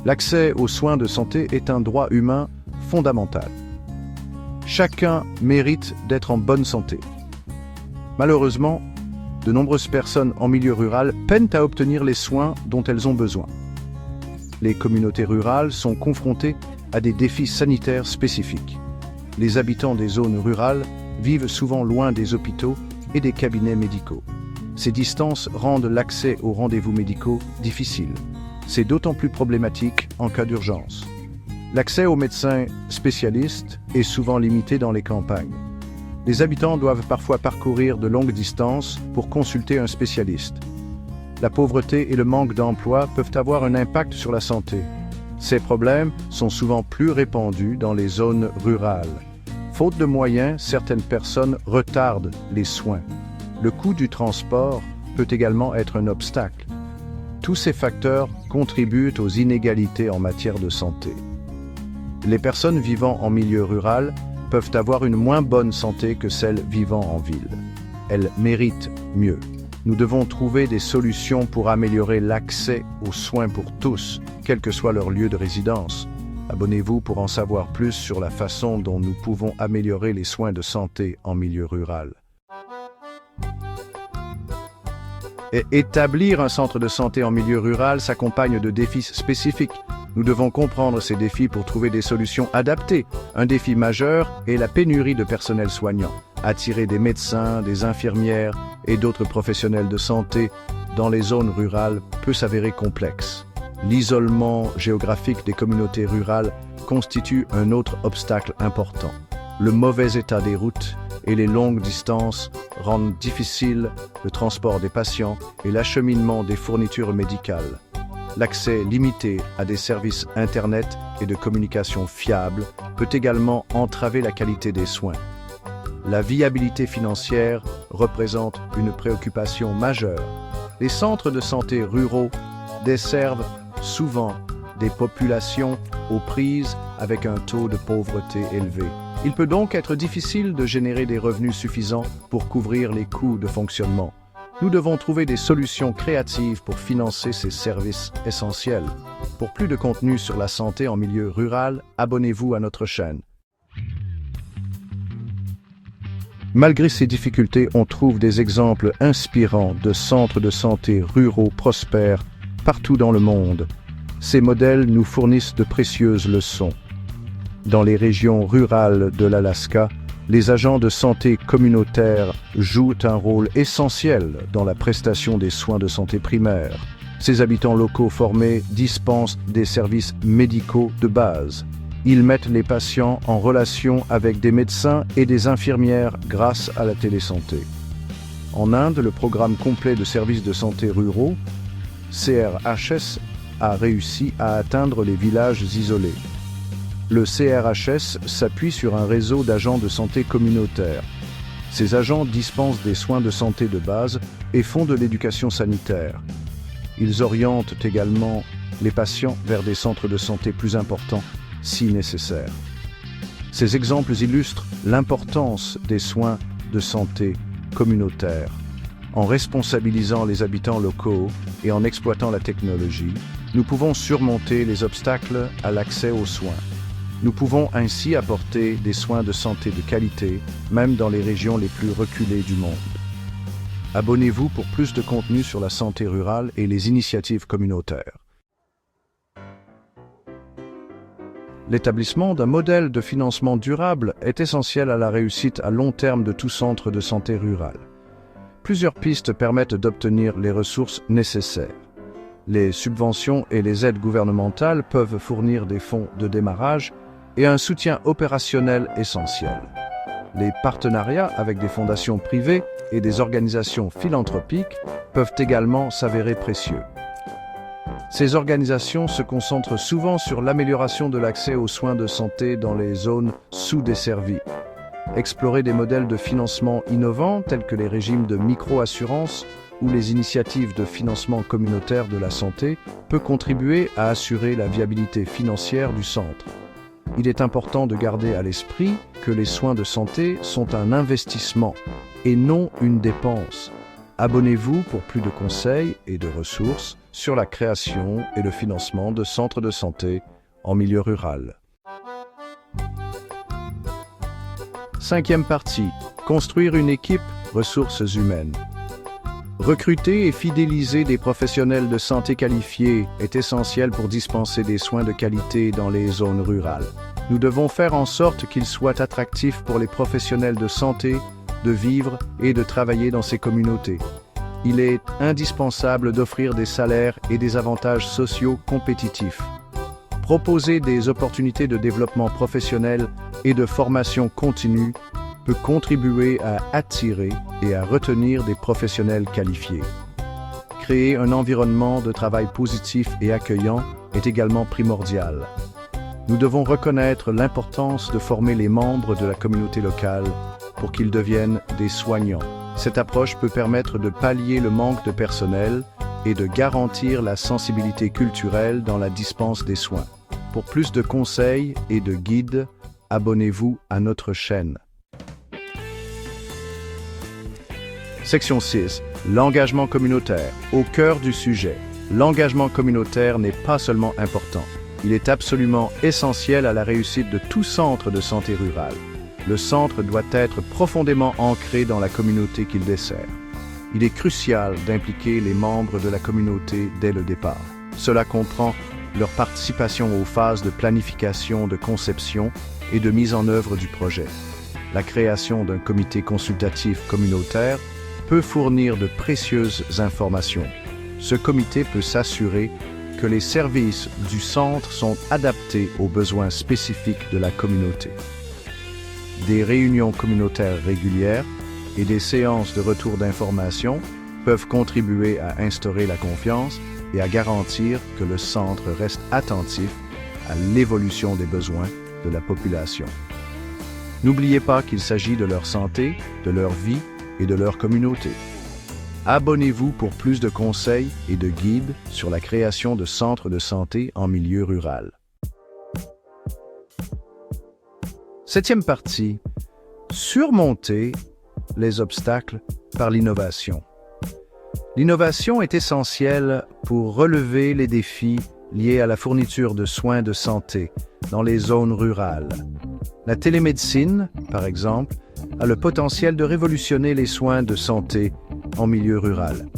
L'accès aux soins de santé est un droit humain fondamental. Chacun mérite d'être en bonne santé. Malheureusement, de nombreuses personnes en milieu rural peinent à obtenir les soins dont elles ont besoin. Les communautés rurales sont confrontées à des défis sanitaires spécifiques. Les habitants des zones rurales vivent souvent loin des hôpitaux et des cabinets médicaux. Ces distances rendent l'accès aux rendez-vous médicaux difficile. C'est d'autant plus problématique en cas d'urgence. L'accès aux médecins spécialistes est souvent limité dans les campagnes. Les habitants doivent parfois parcourir de longues distances pour consulter un spécialiste. La pauvreté et le manque d'emploi peuvent avoir un impact sur la santé. Ces problèmes sont souvent plus répandus dans les zones rurales. Faute de moyens, certaines personnes retardent les soins. Le coût du transport peut également être un obstacle. Tous ces facteurs contribuent aux inégalités en matière de santé. Les personnes vivant en milieu rural peuvent avoir une moins bonne santé que celles vivant en ville. Elles méritent mieux. Nous devons trouver des solutions pour améliorer l'accès aux soins pour tous, quel que soit leur lieu de résidence. Abonnez-vous pour en savoir plus sur la façon dont nous pouvons améliorer les soins de santé en milieu rural. Établir un centre de santé en milieu rural s'accompagne de défis spécifiques. Nous devons comprendre ces défis pour trouver des solutions adaptées. Un défi majeur est la pénurie de personnel soignant. Attirer des médecins, des infirmières et d'autres professionnels de santé dans les zones rurales peut s'avérer complexe. L'isolement géographique des communautés rurales constitue un autre obstacle important. Le mauvais état des routes et les longues distances rendent difficile le transport des patients et l'acheminement des fournitures médicales. L'accès limité à des services Internet et de communication fiables peut également entraver la qualité des soins. La viabilité financière représente une préoccupation majeure. Les centres de santé ruraux desservent souvent des populations aux prises avec un taux de pauvreté élevé. Il peut donc être difficile de générer des revenus suffisants pour couvrir les coûts de fonctionnement. Nous devons trouver des solutions créatives pour financer ces services essentiels. Pour plus de contenu sur la santé en milieu rural, abonnez-vous à notre chaîne. Malgré ces difficultés, on trouve des exemples inspirants de centres de santé ruraux prospères partout dans le monde. Ces modèles nous fournissent de précieuses leçons. Dans les régions rurales de l'Alaska, les agents de santé communautaires jouent un rôle essentiel dans la prestation des soins de santé primaires. Ces habitants locaux formés dispensent des services médicaux de base. Ils mettent les patients en relation avec des médecins et des infirmières grâce à la télésanté. En Inde, le programme complet de services de santé ruraux, CRHS, a réussi à atteindre les villages isolés. Le CRHS s'appuie sur un réseau d'agents de santé communautaires. Ces agents dispensent des soins de santé de base et font de l'éducation sanitaire. Ils orientent également les patients vers des centres de santé plus importants, si nécessaire. Ces exemples illustrent l'importance des soins de santé communautaires. En responsabilisant les habitants locaux et en exploitant la technologie, nous pouvons surmonter les obstacles à l'accès aux soins. Nous pouvons ainsi apporter des soins de santé de qualité, même dans les régions les plus reculées du monde. Abonnez-vous pour plus de contenu sur la santé rurale et les initiatives communautaires. L'établissement d'un modèle de financement durable est essentiel à la réussite à long terme de tout centre de santé rural. Plusieurs pistes permettent d'obtenir les ressources nécessaires. Les subventions et les aides gouvernementales peuvent fournir des fonds de démarrage et un soutien opérationnel essentiel. Les partenariats avec des fondations privées et des organisations philanthropiques peuvent également s'avérer précieux. Ces organisations se concentrent souvent sur l'amélioration de l'accès aux soins de santé dans les zones sous-desservies. Explorer des modèles de financement innovants tels que les régimes de micro-assurance ou les initiatives de financement communautaire de la santé peut contribuer à assurer la viabilité financière du centre. Il est important de garder à l'esprit que les soins de santé sont un investissement et non une dépense. Abonnez-vous pour plus de conseils et de ressources sur la création et le financement de centres de santé en milieu rural. Cinquième partie. Construire une équipe ressources humaines. Recruter et fidéliser des professionnels de santé qualifiés est essentiel pour dispenser des soins de qualité dans les zones rurales. Nous devons faire en sorte qu'il soit attractif pour les professionnels de santé de vivre et de travailler dans ces communautés. Il est indispensable d'offrir des salaires et des avantages sociaux compétitifs. Proposer des opportunités de développement professionnel et de formation continue peut contribuer à attirer et à retenir des professionnels qualifiés. Créer un environnement de travail positif et accueillant est également primordial. Nous devons reconnaître l'importance de former les membres de la communauté locale pour qu'ils deviennent des soignants. Cette approche peut permettre de pallier le manque de personnel et de garantir la sensibilité culturelle dans la dispense des soins. Pour plus de conseils et de guides, abonnez-vous à notre chaîne. Section 6. L'engagement communautaire. Au cœur du sujet. L'engagement communautaire n'est pas seulement important. Il est absolument essentiel à la réussite de tout centre de santé rural. Le centre doit être profondément ancré dans la communauté qu'il dessert. Il est crucial d'impliquer les membres de la communauté dès le départ. Cela comprend leur participation aux phases de planification, de conception et de mise en œuvre du projet. La création d'un comité consultatif communautaire peut fournir de précieuses informations. Ce comité peut s'assurer que les services du centre sont adaptés aux besoins spécifiques de la communauté. Des réunions communautaires régulières et des séances de retour d'informations peuvent contribuer à instaurer la confiance et à garantir que le centre reste attentif à l'évolution des besoins de la population. N'oubliez pas qu'il s'agit de leur santé, de leur vie et de leur communauté. Abonnez-vous pour plus de conseils et de guides sur la création de centres de santé en milieu rural. Septième partie. Surmonter les obstacles par l'innovation. L'innovation est essentielle pour relever les défis liés à la fourniture de soins de santé dans les zones rurales. La télémédecine, par exemple, a le potentiel de révolutionner les soins de santé en milieu rural.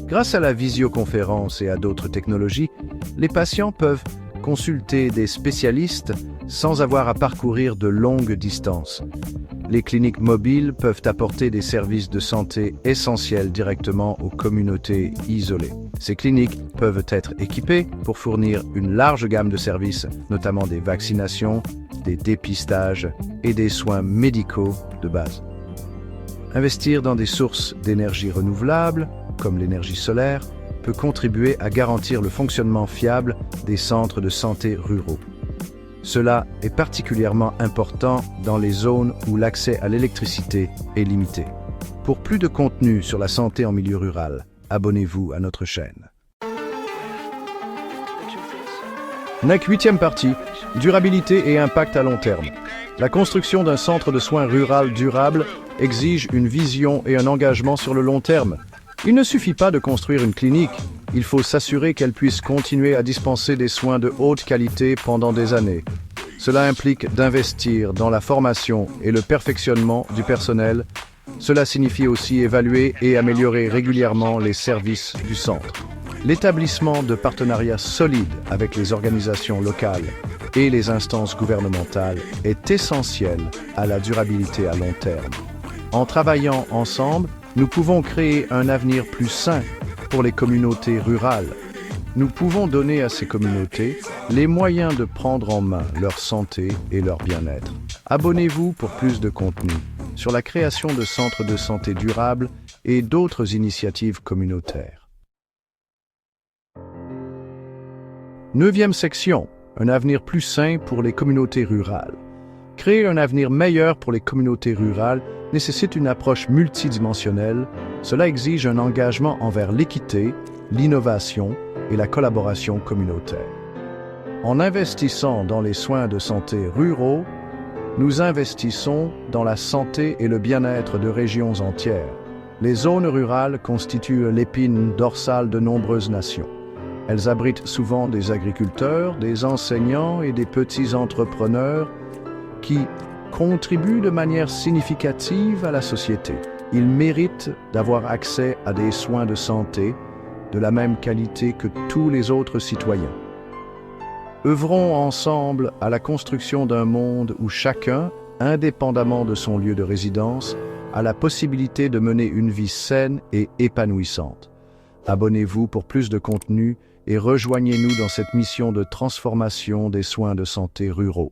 Grâce à la visioconférence et à d'autres technologies, les patients peuvent consulter des spécialistes sans avoir à parcourir de longues distances. Les cliniques mobiles peuvent apporter des services de santé essentiels directement aux communautés isolées. Ces cliniques peuvent être équipées pour fournir une large gamme de services, notamment des vaccinations, des dépistages et des soins médicaux de base. Investir dans des sources d'énergie renouvelables, comme l'énergie solaire, peut contribuer à garantir le fonctionnement fiable des centres de santé ruraux. Cela est particulièrement important dans les zones où l'accès à l'électricité est limité. Pour plus de contenu sur la santé en milieu rural, abonnez-vous à notre chaîne. NEC 8e partie, durabilité et impact à long terme. La construction d'un centre de soins rural durable exige une vision et un engagement sur le long terme. Il ne suffit pas de construire une clinique, il faut s'assurer qu'elle puisse continuer à dispenser des soins de haute qualité pendant des années. Cela implique d'investir dans la formation et le perfectionnement du personnel. Cela signifie aussi évaluer et améliorer régulièrement les services du centre. L'établissement de partenariats solides avec les organisations locales et les instances gouvernementales est essentiel à la durabilité à long terme. En travaillant ensemble, nous pouvons créer un avenir plus sain pour les communautés rurales. Nous pouvons donner à ces communautés les moyens de prendre en main leur santé et leur bien-être. Abonnez-vous pour plus de contenu sur la création de centres de santé durables et d'autres initiatives communautaires. 9e section, un avenir plus sain pour les communautés rurales. Créer un avenir meilleur pour les communautés rurales nécessite une approche multidimensionnelle. Cela exige un engagement envers l'équité, l'innovation et la collaboration communautaire. En investissant dans les soins de santé ruraux, nous investissons dans la santé et le bien-être de régions entières. Les zones rurales constituent l'épine dorsale de nombreuses nations. Elles abritent souvent des agriculteurs, des enseignants et des petits entrepreneurs qui contribuent de manière significative à la société. Ils méritent d'avoir accès à des soins de santé de la même qualité que tous les autres citoyens. Œuvrons ensemble à la construction d'un monde où chacun, indépendamment de son lieu de résidence, a la possibilité de mener une vie saine et épanouissante. Abonnez-vous pour plus de contenu et rejoignez-nous dans cette mission de transformation des soins de santé ruraux.